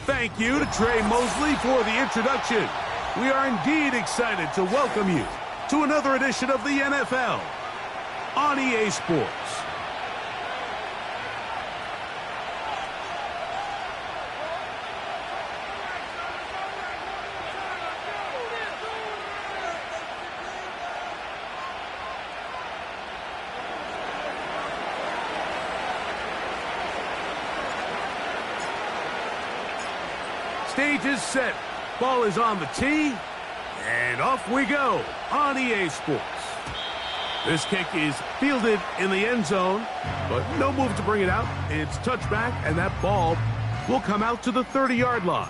Thank you to Trey Mosley for the introduction. We are indeed excited to welcome you to another edition of the NFL on EA Sports. Stage is set. Ball is on the tee. And off we go on EA Sports. This kick is fielded in the end zone, but no move to bring it out. It's touchback, and that ball will come out to the 30-yard line.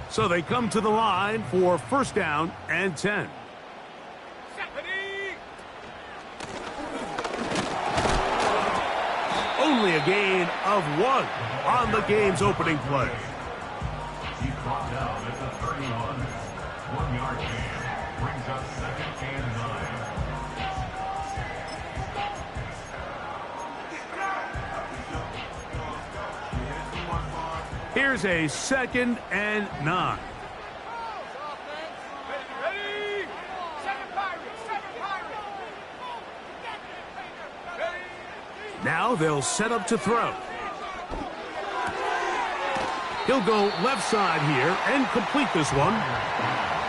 So they come to the line for first down and 10. Only a gain of 1 on the game's opening play. He's brought down at the 31. 1-yard gain brings up 2nd and 9. Here's a 2nd and 9. Now they'll set up to throw. He'll go left side here and complete this one.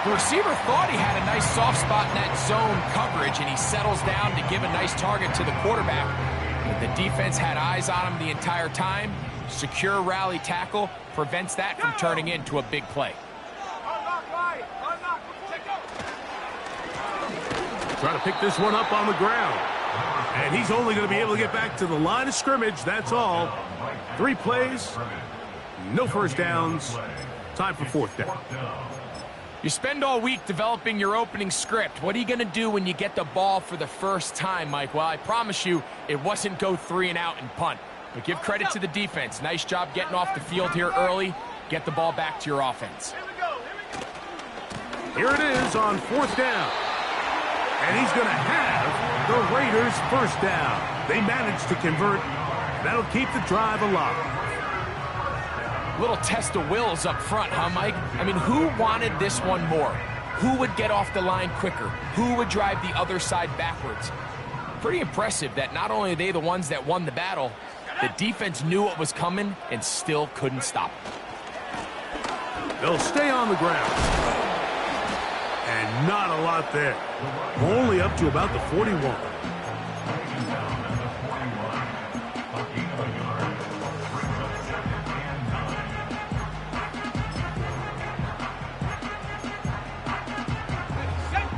The receiver thought he had a nice soft spot in that zone coverage, and he settles down to give a nice target to the quarterback. But the defense had eyes on him the entire time. Secure rally tackle prevents that from turning into a big play. Try to pick this one up on the ground. And he's only going to be able to get back to the line of scrimmage, that's all. 3 plays, no first downs, time for 4th down. You spend all week developing your opening script. What are you going to do when you get the ball for the first time, Mike? Well, I promise you, it wasn't go 3 and out and punt. But give credit to the defense. Nice job getting off the field here early. Get the ball back to your offense. Here it is on 4th down. And he's going to have the Raiders first down. They managed to convert. That'll keep the drive alive. Little test of wills up front, huh, Mike? I mean, who wanted this one more? Who would get off the line quicker? Who would drive the other side backwards? Pretty impressive that not only are they the ones that won the battle, the defense knew what was coming and still couldn't stop it. They'll stay on the ground. And not a lot there. Only up to about the 41.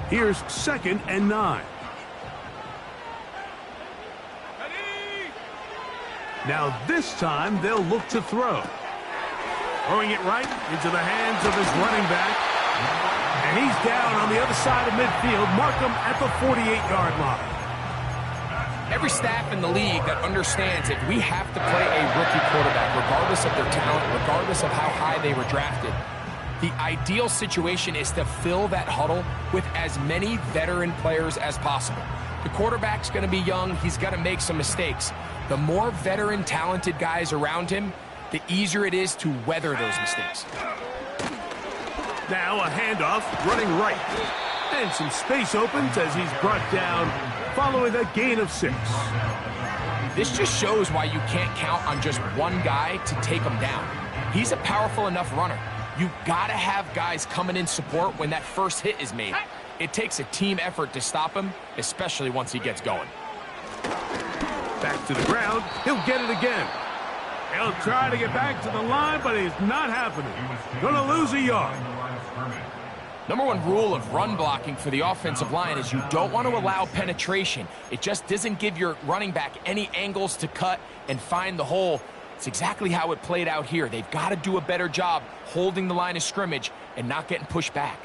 Here's 2nd and 9. Now this time they'll look to throw. Throwing it right into the hands of his running back. And he's down on the other side of midfield. Mark him at the 48-yard line. Every staff in the league that understands that we have to play a rookie quarterback, regardless of their talent, regardless of how high they were drafted. The ideal situation is to fill that huddle with as many veteran players as possible. The quarterback's going to be young. He's going to make some mistakes. The more veteran, talented guys around him, the easier it is to weather those mistakes. Now a handoff, running right. And some space opens as he's brought down following a gain of 6. This just shows why you can't count on just one guy to take him down. He's a powerful enough runner. You've got to have guys coming in support when that first hit is made. It takes a team effort to stop him, especially once he gets going. Back to the ground. He'll get it again. He'll try to get back to the line, but it's not happening. Gonna lose a yard. Number 1 rule of run blocking for the offensive line is you don't want to allow penetration. It just doesn't give your running back any angles to cut and find the hole. It's exactly how it played out here. They've got to do a better job holding the line of scrimmage and not getting pushed back.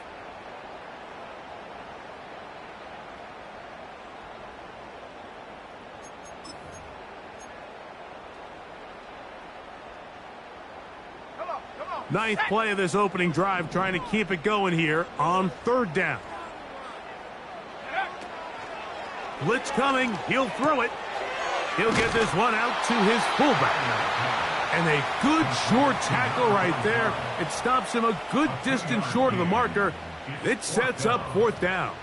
Ninth play of this opening drive, trying to keep it going here on 3rd down. Blitz coming. He'll throw it. He'll get this one out to his fullback. And a good short tackle right there. It stops him a good distance short of the marker. It sets up 4th down.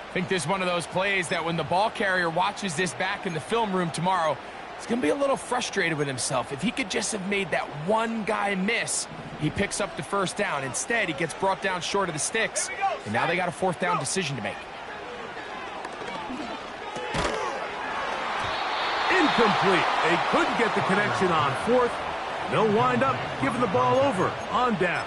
I think this is one of those plays that when the ball carrier watches this back in the film room tomorrow, he's going to be a little frustrated with himself. If he could just have made that one guy miss, he picks up the 1st down. Instead, he gets brought down short of the sticks, and now they got a 4th down decision to make. Incomplete. They couldn't get the connection on 4th. They'll wind up giving the ball over on downs.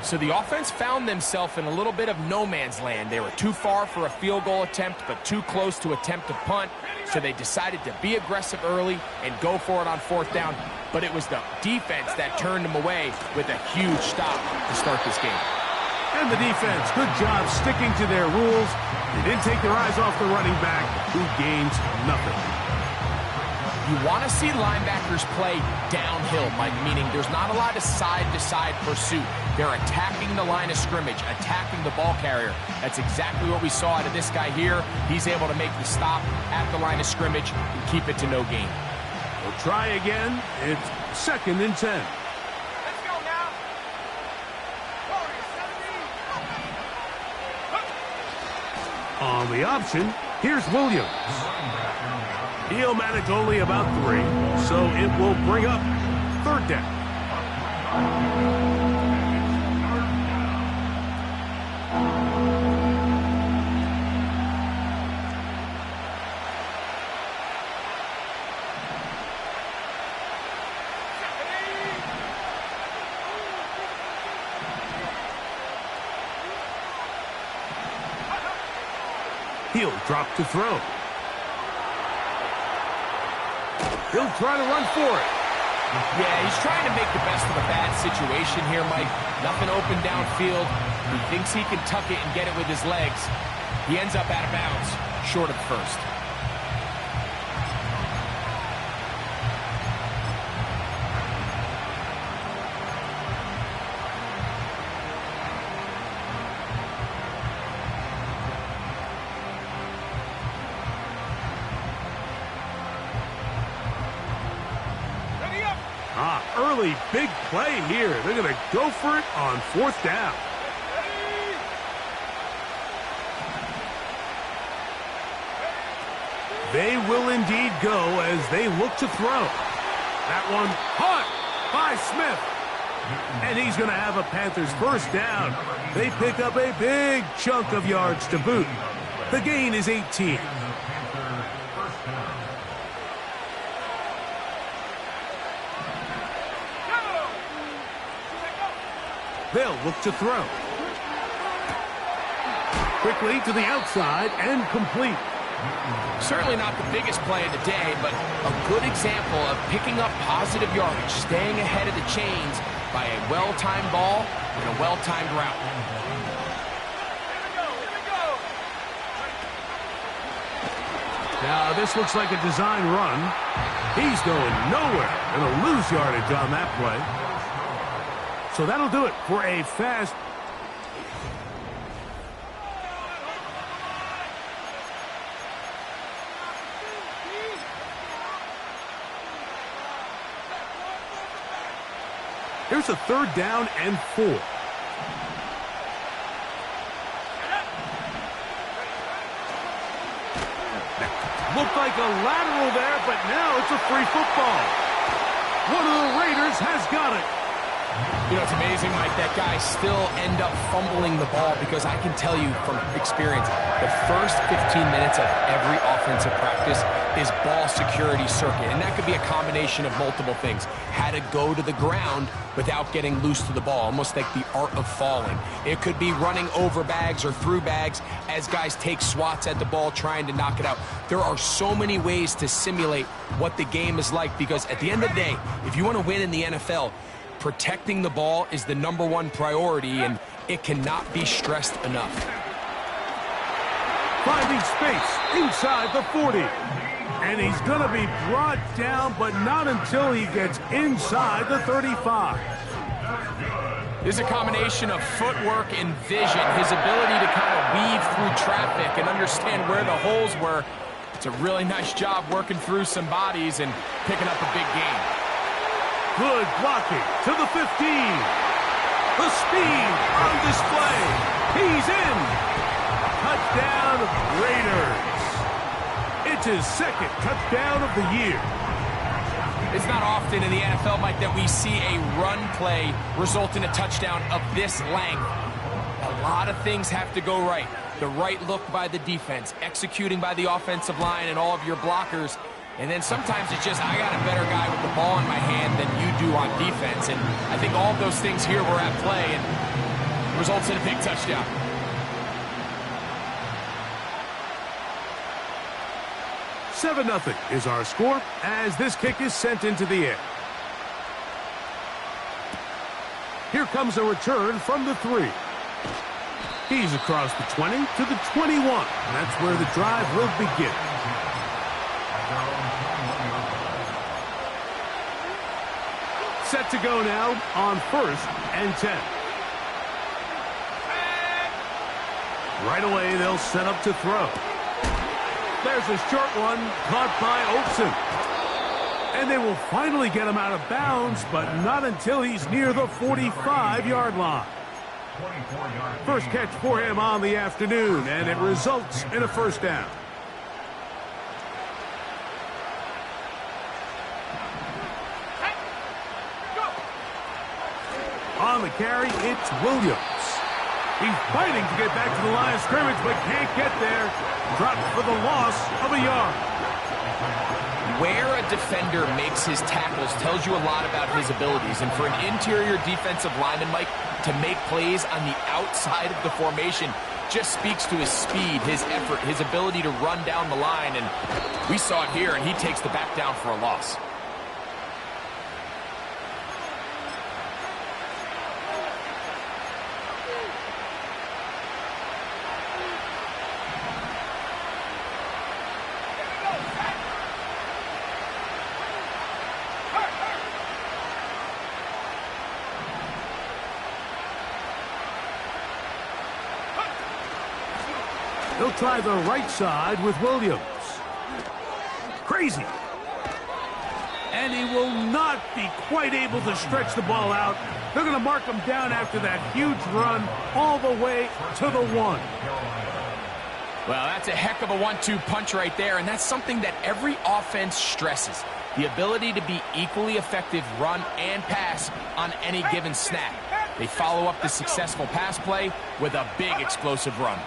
So the offense found themselves in a little bit of no man's land. They were too far for a field goal attempt, but too close to attempt a punt. So they decided to be aggressive early and go for it on 4th down. But it was the defense that turned them away with a huge stop to start this game. And the defense, good job sticking to their rules. They didn't take their eyes off the running back, who gains nothing. You want to see linebackers play downhill, Mike, meaning there's not a lot of side-to-side pursuit. They're attacking the line of scrimmage, attacking the ball carrier. That's exactly what we saw out of this guy here. He's able to make the stop at the line of scrimmage and keep it to no gain. We'll try again. It's 2nd and 10. Let's go now. On the option, here's Williams. He'll manage only about 3, so it will bring up 3rd down. He'll drop to throw. He'll try to run for it. Yeah, he's trying to make the best of a bad situation here, Mike. Nothing open downfield. He thinks he can tuck it and get it with his legs. He ends up out of bounds, short of 1st. Early big play here. They're going to go for it on 4th down. They will indeed go as they look to throw. That one caught by Smith. And he's going to have a Panthers 1st down. They pick up a big chunk of yards to boot. The gain is 18. They'll look to throw. Quickly to the outside and complete. Certainly not the biggest play of the day, but a good example of picking up positive yardage, staying ahead of the chains by a well-timed ball and a well-timed route. Now this looks like a design run. He's going nowhere. Going to lose yardage on that play. So that'll do it for a fast. Here's a 3rd down and 4. Looked like a lateral there, but now it's a free football. One of the Raiders has got it. You know, it's amazing, Mike, that guys still end up fumbling the ball because I can tell you from experience, the first 15 minutes of every offensive practice is ball security circuit, and that could be a combination of multiple things. How to go to the ground without getting loose to the ball, almost like the art of falling. It could be running over bags or through bags as guys take swats at the ball trying to knock it out. There are so many ways to simulate what the game is like because at the end of the day, if you want to win in the NFL, protecting the ball is the #1 priority, and it cannot be stressed enough. Finding space inside the 40. And he's going to be brought down, but not until he gets inside the 35. This is a combination of footwork and vision, his ability to kind of weave through traffic and understand where the holes were. It's a really nice job working through some bodies and picking up a big gain. Good blocking to the 15. The speed on display. He's in. Touchdown, Raiders. It's his second touchdown of the year. It's not often in the NFL, Mike, that we see a run play result in a touchdown of this length. A lot of things have to go right. The right look by the defense, executing by the offensive line and all of your blockers. And then sometimes it's just, I got a better guy with the ball in my hand than you do on defense. And I think all of those things here were at play and results in a big touchdown. Seven 0 is our score as this kick is sent into the air. Here comes a return from the 3. He's across the 20 to the 21. And that's where the drive will begin. Set to go now on 1st and 10. Right away, they'll set up to throw. There's a short one caught by Olsen. And they will finally get him out of bounds, but not until he's near the 45-yard line. First catch for him on the afternoon, and it results in a first down. On the carry, it's Williams. He's fighting to get back to the line of scrimmage, but can't get there. Dropped for the loss of a yard. Where a defender makes his tackles tells you a lot about his abilities. And for an interior defensive lineman, Mike, to make plays on the outside of the formation just speaks to his speed, his effort, his ability to run down the line. And we saw it here, and he takes the back down for a loss. He'll try the right side with Williams. Crazy. And he will not be quite able to stretch the ball out. They're going to mark him down after that huge run all the way to the 1. Well, that's a heck of a 1-2 punch right there, and that's something that every offense stresses. The ability to be equally effective run and pass on any given snap. They follow up the successful pass play with a big explosive run.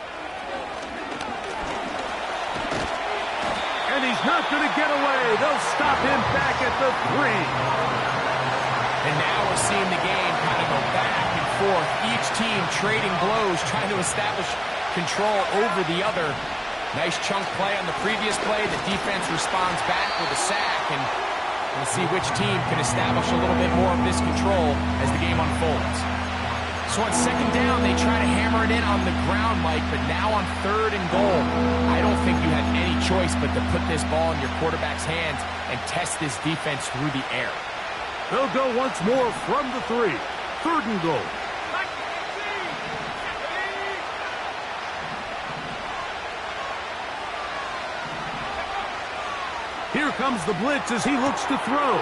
And he's not going to get away. They'll stop him back at the 3. And now we're seeing the game kind of go back and forth. Each team trading blows, trying to establish control over the other. Nice chunk play on the previous play. The defense responds back with a sack. And we'll see which team can establish a little bit more of this control as the game unfolds. So on second down, they try to hammer it in on the ground, Mike, but now on 3rd and goal, I don't think you had any choice but to put this ball in your quarterback's hands and test this defense through the air. They'll go once more from the 3. 3rd and goal. Here comes the blitz as he looks to throw.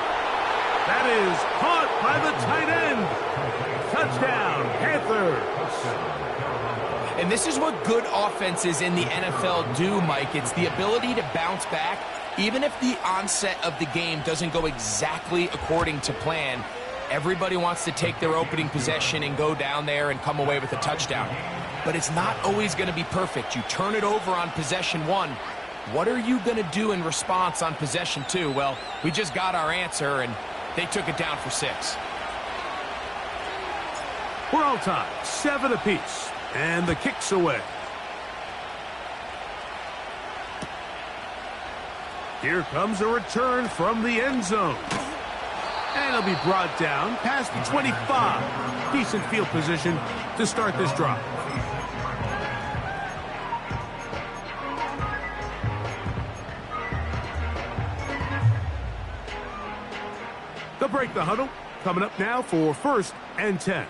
That is caught by the tight end. Touchdown, Panthers. And this is what good offenses in the NFL do, Mike. It's the ability to bounce back, even if the onset of the game doesn't go exactly according to plan. Everybody wants to take their opening possession and go down there and come away with a touchdown. But it's not always going to be perfect. You turn it over on possession 1. What are you going to do in response on possession 2? Well, we just got our answer, and they took it down for 6. We're all tied, 7 apiece, and the kick's away. Here comes a return from the end zone. And he'll be brought down past the 25. Decent field position to start this drive. They'll break the huddle. Coming up now for 1st and 10.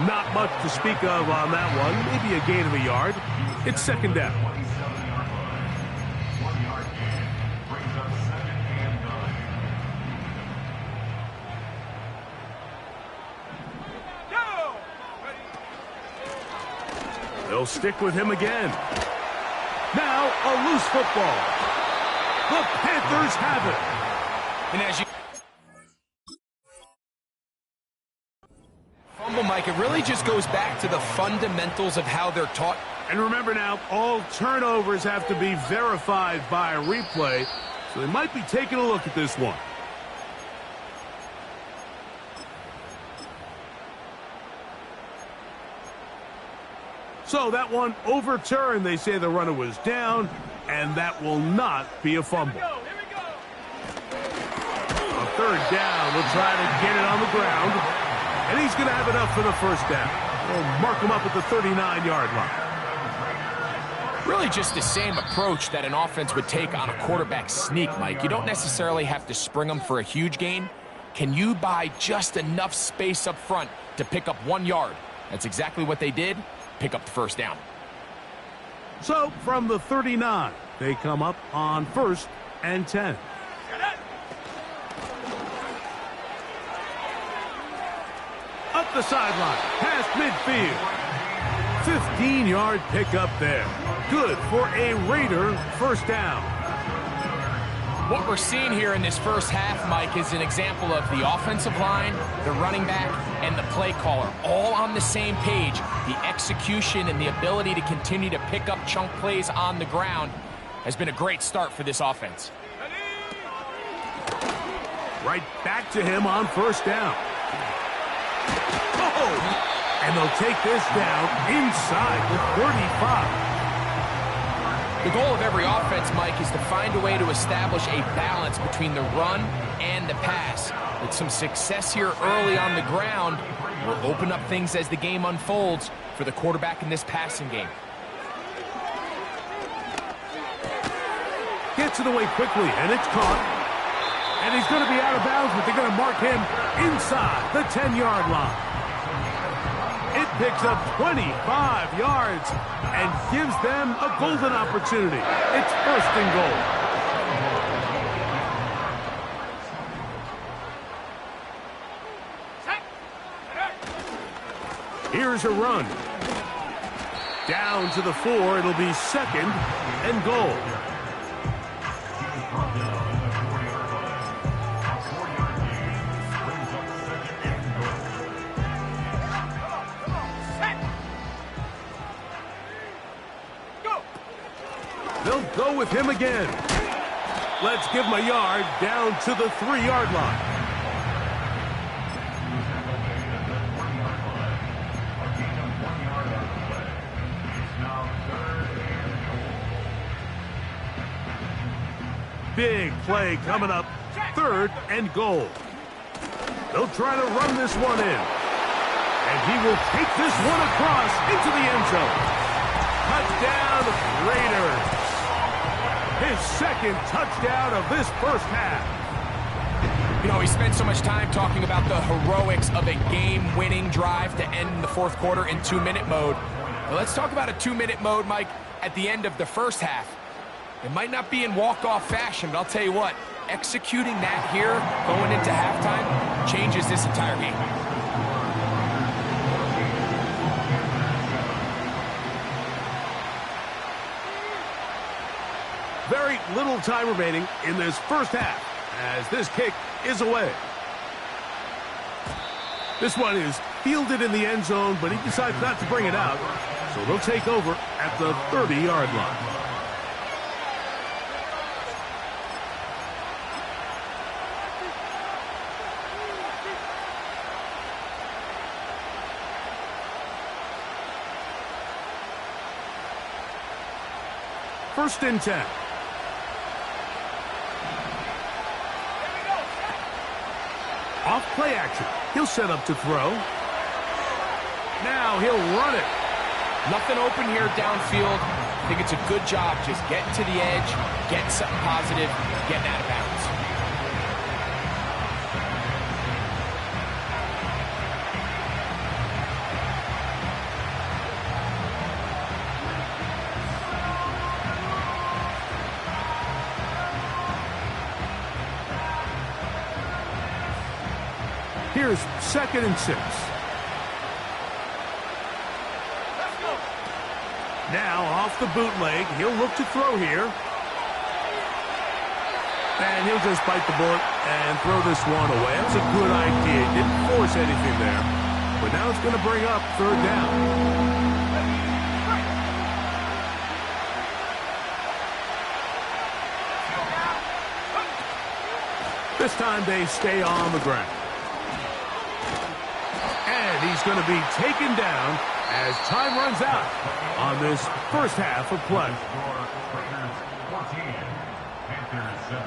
Not much to speak of on that one. Maybe a gain of a yard. It's second down. 1-yard gain brings up 2nd and 9. They'll stick with him again. Now a loose football. The Panthers have it. And as you fumble, Mike, it really just goes back to the fundamentals of how they're taught. And remember now, all turnovers have to be verified by a replay, so they might be taking a look at this one. So that one overturned. They say the runner was down, and that will not be a fumble. A third down. We'll try to get it on the ground, and he's going to have enough for the first down. We'll mark him up at the 39-yard line. Really just the same approach that an offense would take on a quarterback sneak, Mike. You don't necessarily have to spring them for a huge gain. Can you buy just enough space up front to pick up 1 yard? That's exactly what they did. Pick up the first down. So from the 39, they come up on 1st and 10. Up the sideline, past midfield. 15-yard pickup there. Good for a Raider first down. What we're seeing here in this first half, Mike, is an example of the offensive line, the running back, and the play caller all on the same page. The execution and the ability to continue to pick up chunk plays on the ground has been a great start for this offense. Right back to him on first down. Oh! And they'll take this down inside the 35. The goal of every offense, Mike, is to find a way to establish a balance between the run and the pass. With some success here early on the ground, will open up things as the game unfolds for the quarterback in this passing game. Gets it away quickly, and it's caught. And he's going to be out of bounds, but they're going to mark him inside the 10-yard line. It picks up 25 yards and gives them a golden opportunity. It's 1st and goal. Here's a run. Down to the 4. It'll be 2nd and goal. They'll go with him again. Let's give him a yard down to the 3-yard line. Big play coming up. 3rd and goal. They'll try to run this one in. And he will take this one across into the end zone. Touchdown, Raiders. His 2nd touchdown of this first half. You know, we spent so much time talking about the heroics of a game-winning drive to end the 4th quarter in 2-minute mode. Well, let's talk about a 2-minute mode, Mike, at the end of the first half. It might not be in walk-off fashion, but I'll tell you what, executing that here going into halftime changes this entire game. Very little time remaining in this first half as this kick is away. This one is fielded in the end zone, but he decides not to bring it out, so they'll take over at the 30-yard line. First and 10. Off play action. He'll set up to throw. Now he'll run it. Nothing open here downfield. I think it's a good job just getting to the edge, getting something positive, getting out of bounds. Here's 2nd and 6. Now off the bootleg, he'll look to throw here. And he'll just bite the bullet and throw this one away. That's a good idea. Didn't force anything there. But now it's going to bring up 3rd down. This time they stay on the ground. And he's going to be taken down as time runs out on this first half of play. Raiders 14, Panthers 7.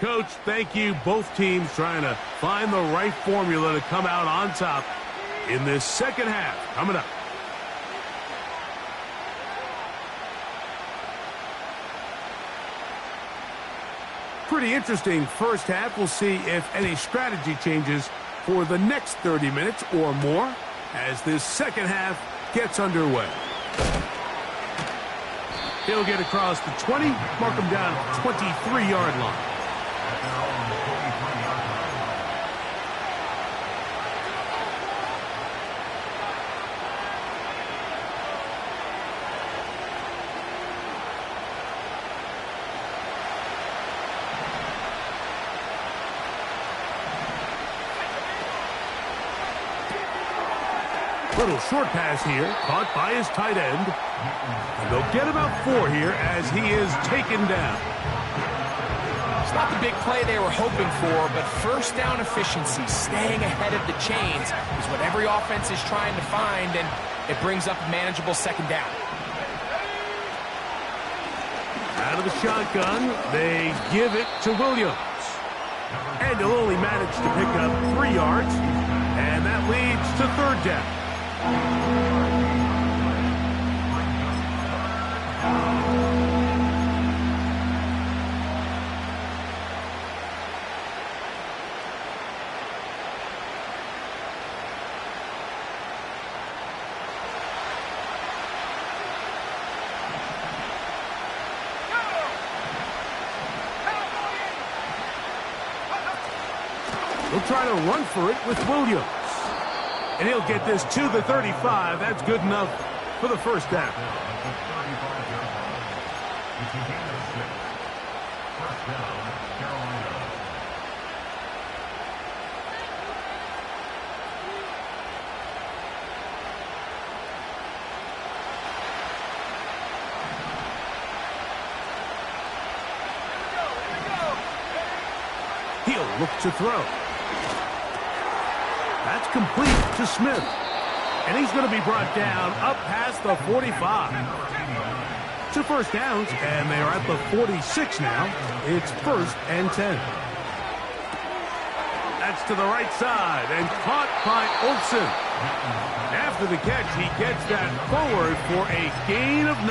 Coach, thank you. Both teams trying to find the right formula to come out on top in this second half. Coming up. Pretty interesting first half. We'll see if any strategy changes for the next 30 minutes or more as this second half gets underway. He'll get across the 20, mark him down at the 23-yard line. Little short pass here, caught by his tight end. And they'll get about 4 here as he is taken down. It's not the big play they were hoping for, but first down efficiency, staying ahead of the chains, is what every offense is trying to find, and it brings up a manageable 2nd down. Out of the shotgun, they give it to Williams. And he'll only manage to pick up 3 yards, and that leads to 3rd down. He'll try to run for it with Williams. And he'll get this to the 35. That's good enough for the first down. He'll look to throw. That's complete to Smith. And he's going to be brought down up past the 45. 2 first downs, and they're at the 46 now. It's 1st and 10. That's to the right side and caught by Olsen. After the catch, he gets that forward for a gain of 9.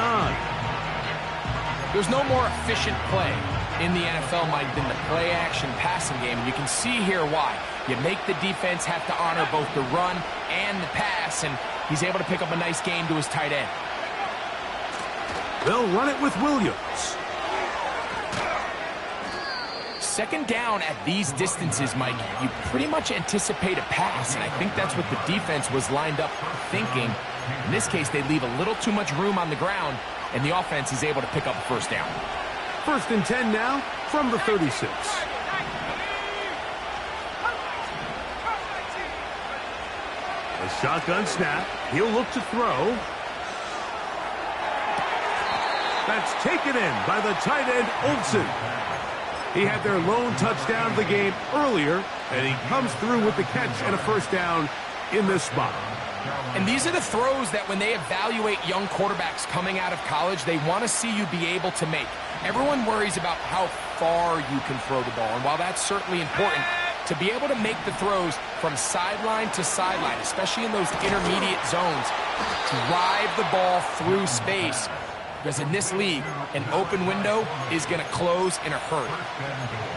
There's no more efficient play in the NFL, Mike, than the play-action passing game. And you can see here why. You make the defense have to honor both the run and the pass, and he's able to pick up a nice gain to his tight end. They'll run it with Williams. 2nd down at these distances, Mike, you pretty much anticipate a pass, and I think that's what the defense was lined up thinking. In this case, they leave a little too much room on the ground, and the offense is able to pick up a 1st down. 1st and 10 now from the 36. A shotgun snap. He'll look to throw. That's taken in by the tight end, Olsen. He had their lone touchdown of the game earlier, and he comes through with the catch and a 1st down in this spot. And these are the throws that when they evaluate young quarterbacks coming out of college, they want to see you be able to make. Everyone worries about how far you can throw the ball, and while that's certainly important, to be able to make the throws from sideline to sideline, especially in those intermediate zones, drive the ball through space, because in this league, an open window is going to close in a hurry.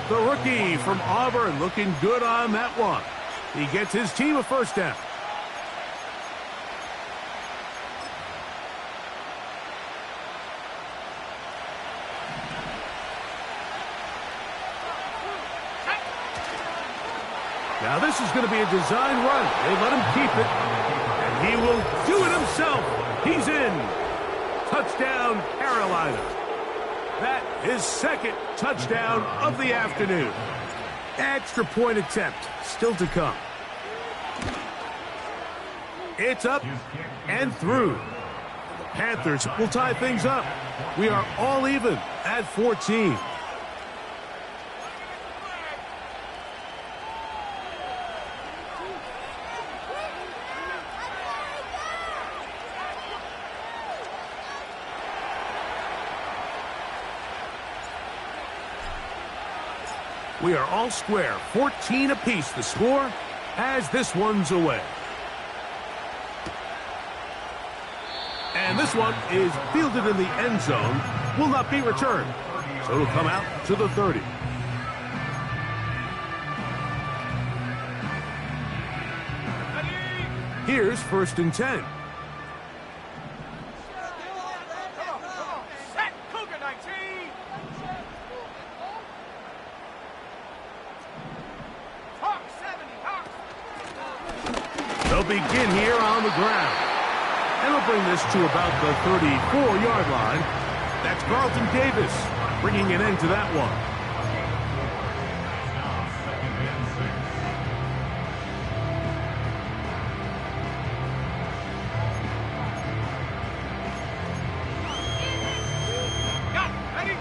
The rookie from Auburn looking good on that one. He gets his team a 1st down. Now this is going to be a design run. They let him keep it, and he will do it himself. He's in. Touchdown, Carolina. That is second touchdown of the afternoon. Extra point attempt still to come. It's up and through. The Panthers will tie things up. We are all even at 14. We are all square, 14 apiece the score as this one's away. And this one is fielded in the end zone, will not be returned. So it'll come out to the 30. Here's 1st and 10. Set, Cougar 19. Hawk 70, Hawk. They'll begin here on the ground. And they'll bring this to about the 34-yard line. That's Carlton Davis bringing an end to that one.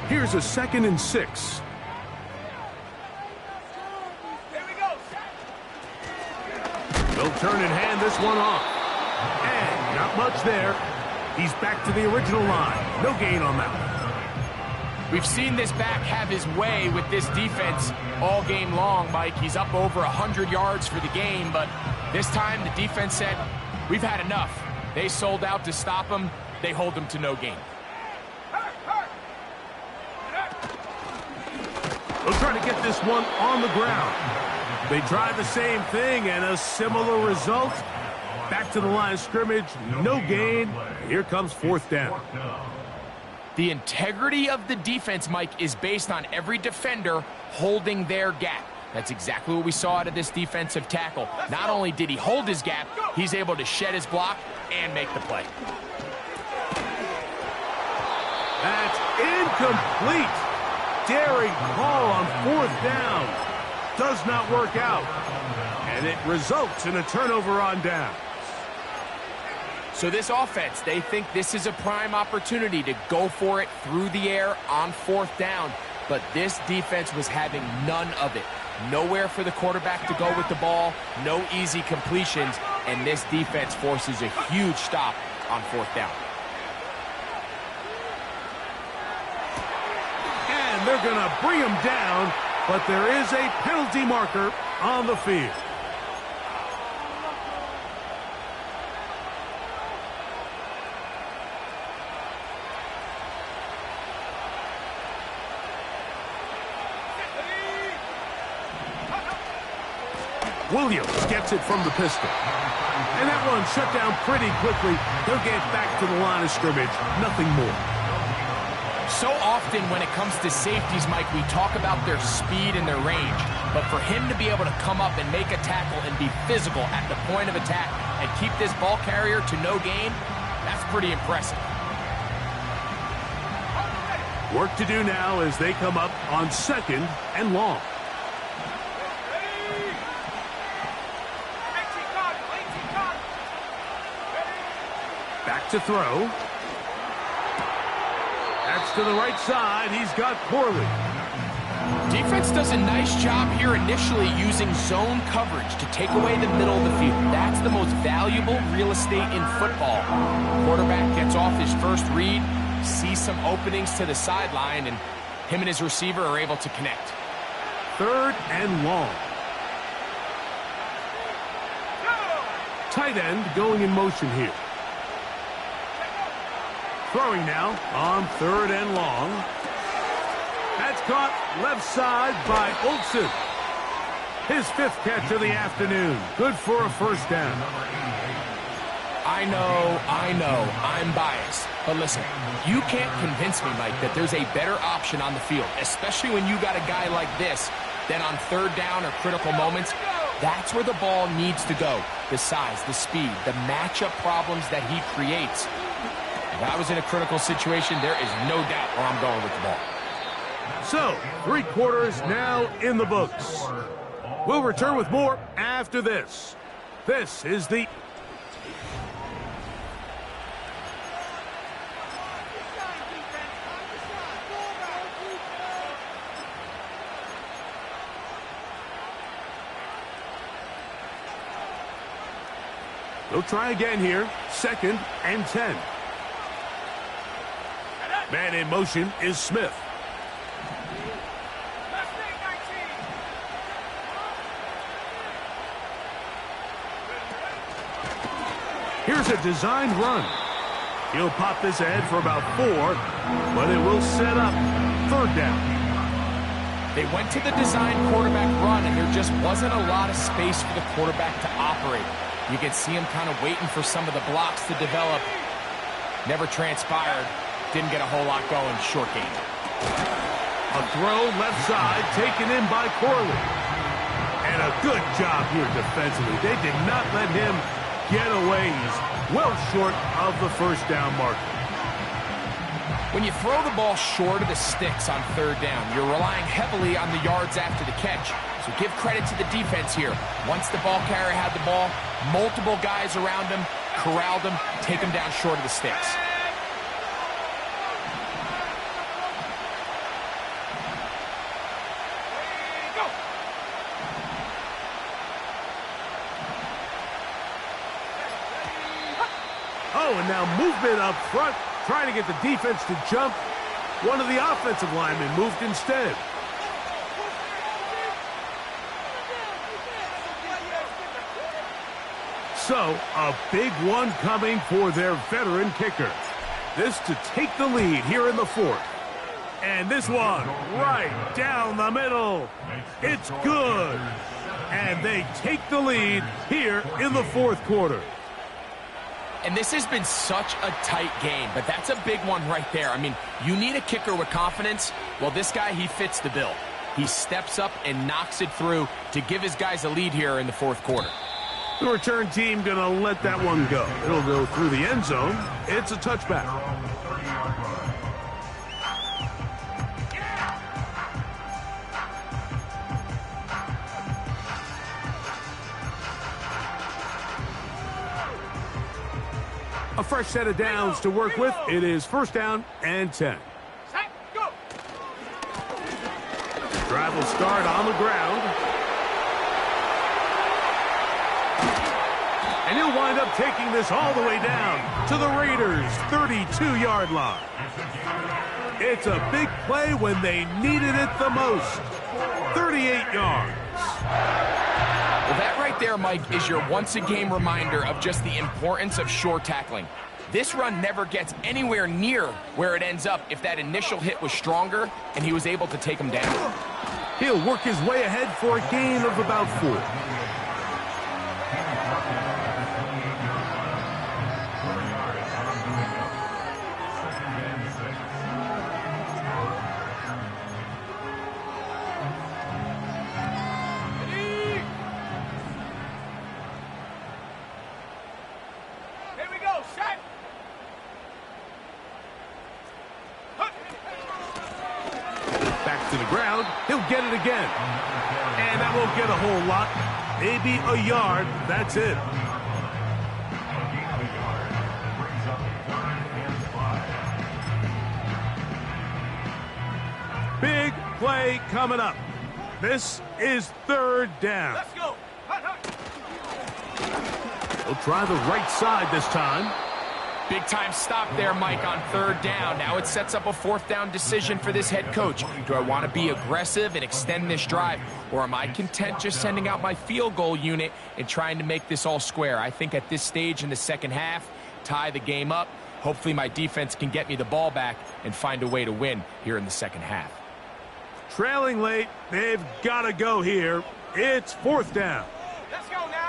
Here's a 2nd and 6. Here we go. They'll turn and hand this one off. And not much there. He's back to the original line. No gain on that one. We've seen this back have his way with this defense all game long, Mike. He's up over 100 yards for the game, but this time the defense said, we've had enough. They sold out to stop him. They hold him to no gain. They'll try to get this one on the ground. They try the same thing and a similar result. Back to the line of scrimmage, no gain. Here comes 4th down. The integrity of the defense, Mike, is based on every defender holding their gap. That's exactly what we saw out of this defensive tackle. Not only did he hold his gap, he's able to shed his block and make the play. That's incomplete. Daring call on 4th down. Does not work out. And it results in a turnover on down. So this offense, they think this is a prime opportunity to go for it through the air on 4th down. But this defense was having none of it. Nowhere for the quarterback to go with the ball, no easy completions, and this defense forces a huge stop on 4th down. And they're going to bring him down, but there is a penalty marker on the field. Williams gets it from the pistol. And that one shut down pretty quickly. He'll get back to the line of scrimmage. Nothing more. So often when it comes to safeties, Mike, we talk about their speed and their range. But for him to be able to come up and make a tackle and be physical at the point of attack and keep this ball carrier to no gain, that's pretty impressive. Work to do now as they come up on 2nd and long. Back to throw. That's to the right side. He's got Corley. Defense does a nice job here initially using zone coverage to take away the middle of the field. That's the most valuable real estate in football. Quarterback gets off his first read, sees some openings to the sideline, and him and his receiver are able to connect. 3rd and long. Tight end going in motion here. Throwing now on 3rd and long. That's caught left side by Olsen. His 5th catch of the afternoon. Good for a 1st down. I know, I'm biased. But listen, you can't convince me, Mike, that there's a better option on the field, especially when you got a guy like this, that on 3rd down or critical moments, That's where the ball needs to go. The size, the speed, the matchup problems that he creates. If I was in a critical situation, there is no doubt where I'm going with the ball. So, 3 quarters now in the books. We'll return with more after this. This is the... They'll try again here. 2nd and 10. Man in motion is Smith. Here's a designed run. He'll pop this ahead for about 4, but it will set up 3rd down. They went to the designed quarterback run, and there just wasn't a lot of space for the quarterback to operate. You can see him kind of waiting for some of the blocks to develop. Never transpired. Didn't get a whole lot going. Short game. A throw left side taken in by Corley. And a good job here defensively. They did not let him get away. He's well short of the 1st down marker. When you throw the ball short of the sticks on 3rd down, you're relying heavily on the yards after the catch. So give credit to the defense here. Once the ball carrier had the ball, multiple guys around him, corralled him, take him down short of the sticks. Oh, and now movement up front, trying to get the defense to jump. One of the offensive linemen moved instead. So, a big one coming for their veteran kicker. This to take the lead here in the 4th. And this one right down the middle. It's good. And they take the lead here in the 4th quarter. And this has been such a tight game, but that's a big one right there. I mean, you need a kicker with confidence. Well, this guy, he fits the bill. He steps up and knocks it through to give his guys a lead here in the 4th quarter. The return team going to let that one go. It'll go through the end zone. It's a touchback. A fresh set of downs to work with. It is 1st down and 10. Drive will start on the ground. And he'll wind up taking this all the way down to the Raiders' 32-yard line. It's a big play when they needed it the most. 38 yards. Well, that right there, Mike, is your once-a-game reminder of just the importance of short tackling. This run never gets anywhere near where it ends up if that initial hit was stronger and he was able to take him down. He'll work his way ahead for a gain of about 4. To the ground, he'll get it again. And that won't get a whole lot. Maybe a yard, that's it. Big play coming up. This is 3rd down. Let's go. He'll try the right side this time. Big time stop there, Mike, on 3rd down. Now it sets up a 4th down decision for this head coach. Do I want to be aggressive and extend this drive, or am I content just sending out my field goal unit and trying to make this all square? I think at this stage in the 2nd half, tie the game up. Hopefully my defense can get me the ball back and find a way to win here in the 2nd half. Trailing late, they've got to go here. It's 4th down. Let's go now.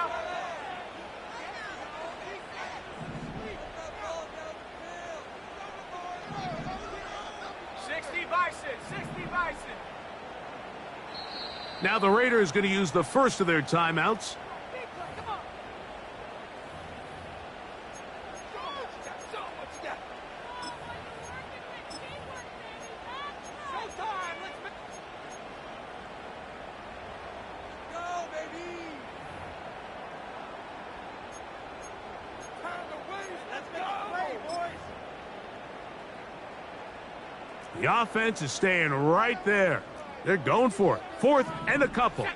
Now the Raiders going to use the first of their timeouts. The offense is staying right there. They're going for it. 4th and a couple. He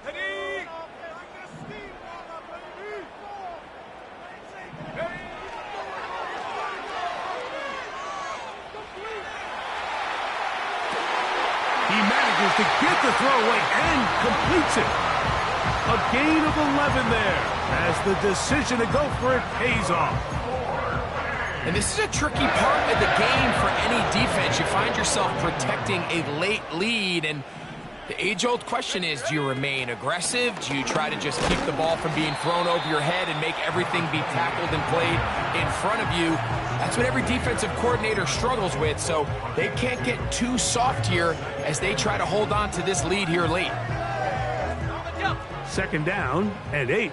manages to get the throw away and completes it. A gain of 11 there as the decision to go for it pays off. And this is a tricky part of the game for any defense. You find yourself protecting a late lead, and the age-old question is, do you remain aggressive? Do you try to just keep the ball from being thrown over your head and make everything be tackled and played in front of you? That's what every defensive coordinator struggles with, so they can't get too soft here as they try to hold on to this lead here late. 2nd down and 8.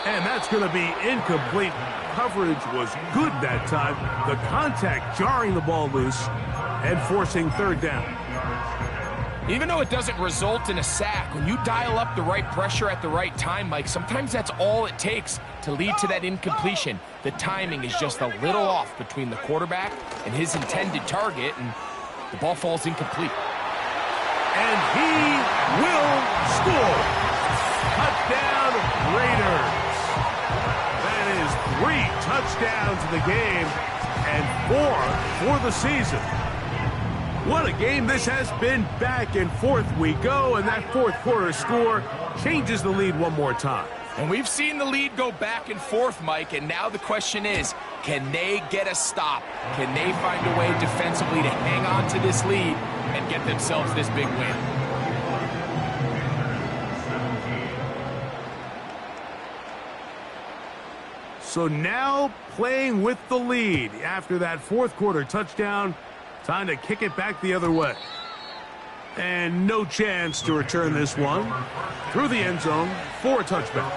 And that's going to be incomplete. Coverage was good that time. The contact jarring the ball loose and forcing 3rd down. Even though it doesn't result in a sack, when you dial up the right pressure at the right time, Mike, sometimes that's all it takes to lead to that incompletion. The timing is just a little off between the quarterback and his intended target, and the ball falls incomplete. And he will score. Touchdown, Raiders. 3 touchdowns in the game and 4 for the season. What a game this has been. Back and forth we go, and that 4th quarter score changes the lead one more time. And we've seen the lead go back and forth, Mike, and now the question is, can they get a stop? Can they find a way defensively to hang on to this lead and get themselves this big win? So now playing with the lead after that 4th quarter touchdown, time to kick it back the other way. And no chance to return this one through the end zone for a touchback.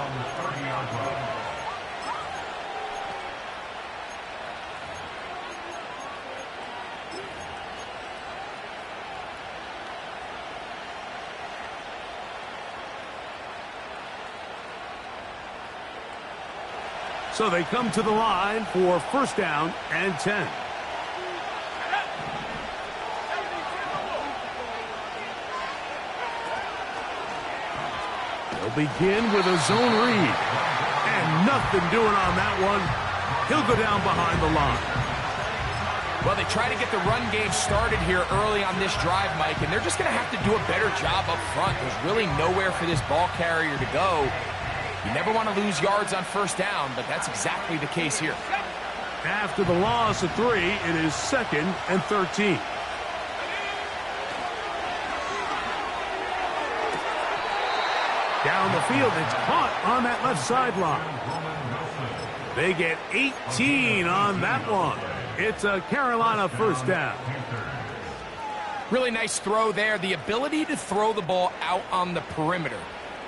So they come to the line for 1st down and 10. They'll begin with a zone read. And nothing doing on that one. He'll go down behind the line. Well, they try to get the run game started here early on this drive, Mike, and they're just going to have to do a better job up front. There's really nowhere for this ball carrier to go. You never want to lose yards on 1st down, but that's exactly the case here. After the loss of 3, it is 2nd and 13. Down the field, it's caught on that left sideline. They get 18 on that one. It's a Carolina 1st down. Really nice throw there. The ability to throw the ball out on the perimeter.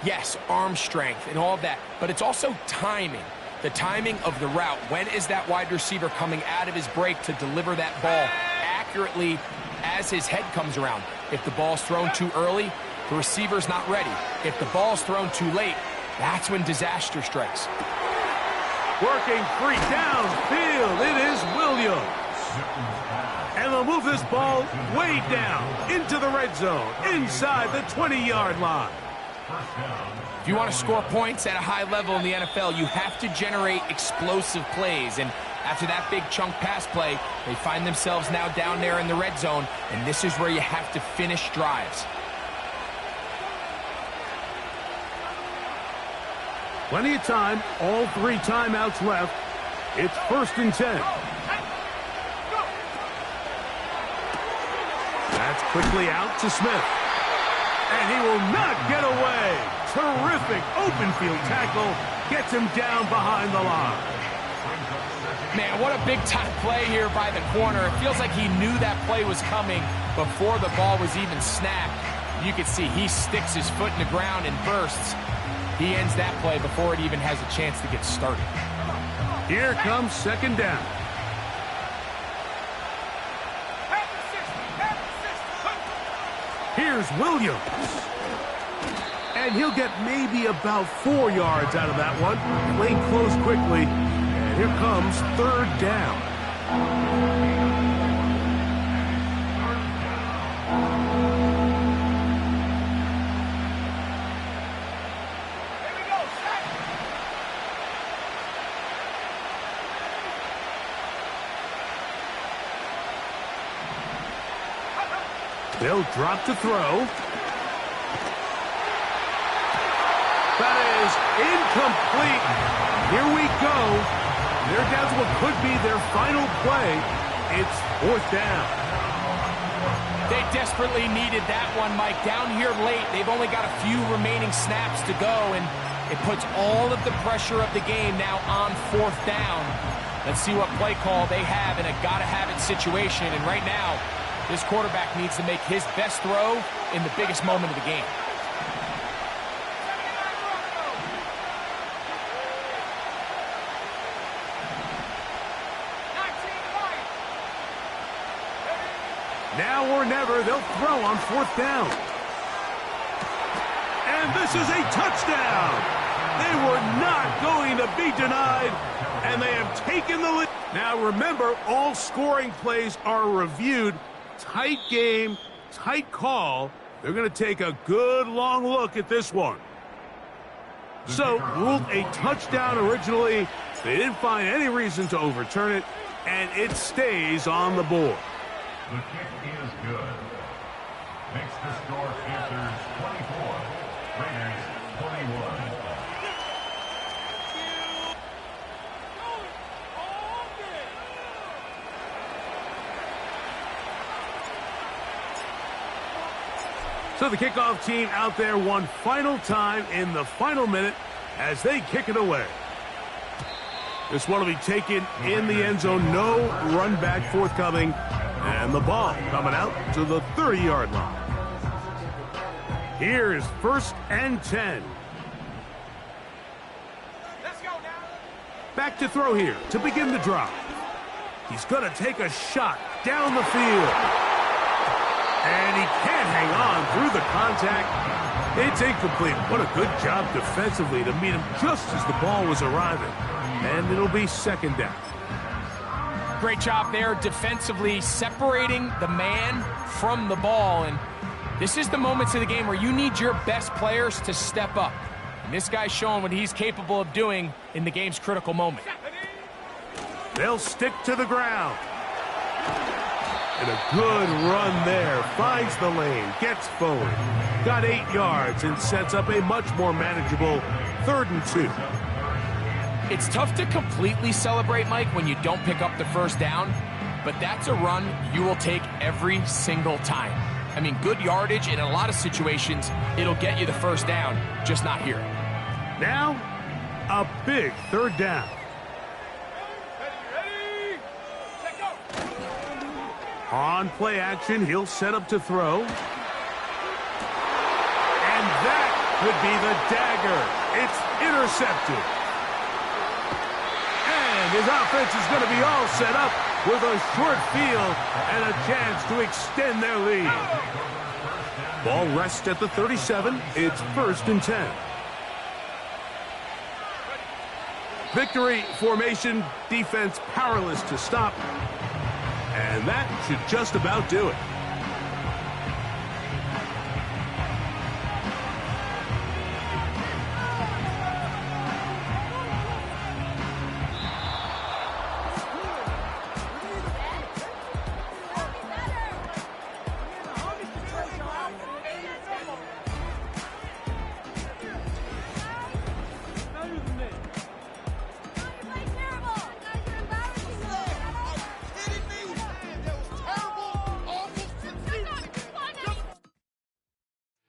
Yes, arm strength and all of that, but it's also timing. The timing of the route. When is that wide receiver coming out of his break to deliver that ball accurately as his head comes around? If the ball's thrown too early, the receiver's not ready. If the ball's thrown too late, that's when disaster strikes. Working free downfield, it is Williams. And they'll move this ball way down into the red zone, inside the 20-yard line. If you want to score points at a high level in the NFL, you have to generate explosive plays. And after that big chunk pass play, they find themselves now down there in the red zone, and this is where you have to finish drives. Plenty of time, all 3 timeouts left. It's 1st and 10. That's quickly out to Smith. And he will not get away. Terrific open field tackle. Gets him down behind the line. Man, what a big-time play here by the corner. It feels like he knew that play was coming before the ball was even snapped. You can see he sticks his foot in the ground and bursts. He ends that play before it even has a chance to get started. Here comes second down. Here's Williams. And he'll get maybe about 4 yards out of that one. Playing close quickly. And here comes third down. They'll drop to throw. That is incomplete. Here we go. They're down to what could be their final play. It's fourth down. They desperately needed that one, Mike. Down here late, they've only got a few remaining snaps to go, and it puts all of the pressure of the game now on fourth down. Let's see what play call they have in a gotta-have-it situation, and right now, this quarterback needs to make his best throw in the biggest moment of the game. Now or never, they'll throw on fourth down. And this is a touchdown. They were not going to be denied, and they have taken the lead. Now remember, all scoring plays are reviewed. Tight game, tight call. They're going to take a good long look at this one. So, ruled a touchdown originally. They didn't find any reason to overturn it, and it stays on the board. The kick is good. Makes the score Panthers 24, Raiders 21. So the kickoff team out there one final time in the final minute as they kick it away. This one will be taken in the end zone. No run back forthcoming. And the ball coming out to the 30-yard line. Here is first and 10. Let's go now. Back to throw here to begin the drive. He's going to take a shot down the field. And he can't hang on through the contact. It's incomplete. What a good job defensively to meet him just as the ball was arriving. And it'll be second down. Great job there defensively separating the man from the ball. And this is the moments of the game where you need your best players to step up. And this guy's showing what he's capable of doing in the game's critical moment. They'll stick to the ground. And a good run there. Finds the lane. Gets forward. Got 8 yards and sets up a much more manageable 3rd and 2. It's tough to completely celebrate, Mike, when you don't pick up the first down, but that's a run you will take every single time. I mean, good yardage, and in a lot of situations, it'll get you the first down, just not here. Now, a big 3rd down. Ready? Let go. On play action, he'll set up to throw. And that could be the dagger. It's intercepted. His offense is going to be all set up with a short field and a chance to extend their lead. Ball rests at the 37. It's 1st and 10. Victory formation, defense powerless to stop. And that should just about do it.